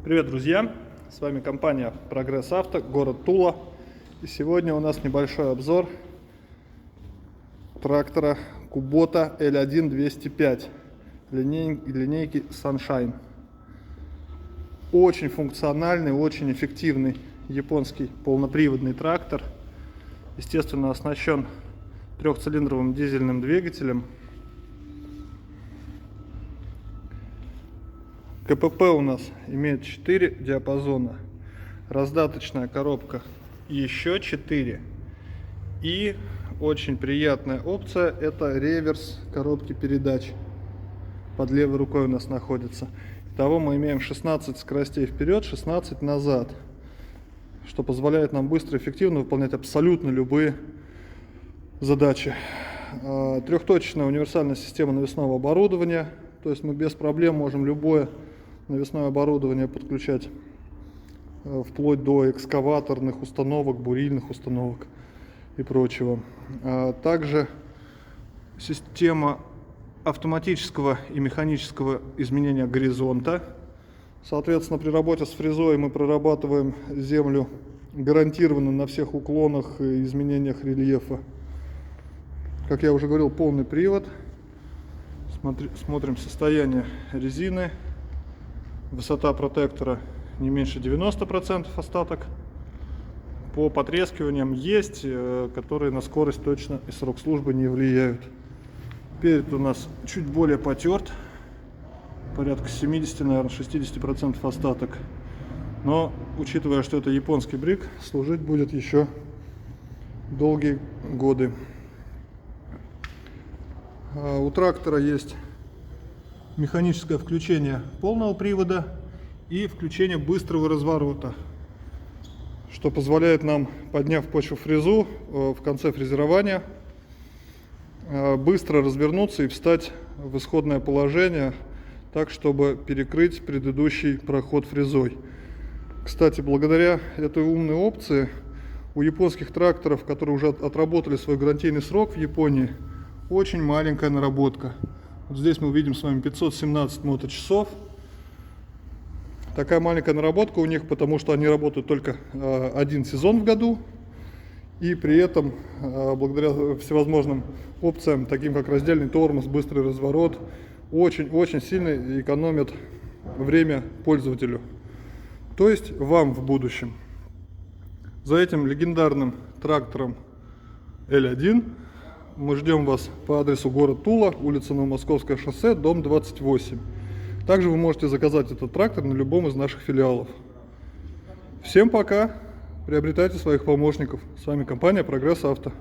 Привет, друзья! С вами компания Прогресс Авто, город Тула. И сегодня у нас небольшой обзор трактора Kubota L1 205 линейки Sunshine. Очень функциональный, очень эффективный японский полноприводный трактор. Естественно, оснащен трехцилиндровым дизельным двигателем. КПП у нас имеет 4 диапазона, раздаточная коробка еще 4, и очень приятная опция — это реверс коробки передач. Под левой рукой у нас находится. Итого мы имеем 16 скоростей вперед, 16 назад, что позволяет нам быстро и эффективно выполнять абсолютно любые задачи. Трехточечная универсальная система навесного оборудования, то есть мы без проблем можем любое навесное оборудование подключать, вплоть до экскаваторных установок, бурильных установок и прочего. Также система автоматического и механического изменения горизонта. Соответственно, при работе с фрезой мы прорабатываем землю гарантированно на всех уклонах и изменениях рельефа. Как я уже говорил, полный привод. Смотрим состояние резины. Высота протектора не меньше 90% остаток. По потрескиваниям есть, которые на скорость точно и срок службы не влияют. Перед у нас чуть более потерт, порядка 70, наверное, 60% остаток. Но, учитывая, что это японский брик, служить будет еще долгие годы. У трактора есть механическое включение полного привода и включение быстрого разворота, что позволяет нам, подняв почву-фрезу в конце фрезерования, быстро развернуться и встать в исходное положение, так, чтобы перекрыть предыдущий проход фрезой. Кстати, благодаря этой умной опции у японских тракторов, которые уже отработали свой гарантийный срок в Японии, очень маленькая наработка. Вот здесь мы видим с вами 517 моточасов. Такая маленькая наработка у них, потому что они работают только один сезон в году. И при этом, благодаря всевозможным опциям, таким как раздельный тормоз, быстрый разворот, очень сильно экономят время пользователю. То есть вам в будущем. За этим легендарным трактором L1 мы ждем вас по адресу город Тула, улица Новомосковское шоссе, дом 28. Также вы можете заказать этот трактор на любом из наших филиалов. Всем пока! Приобретайте своих помощников. С вами компания Прогресс Авто.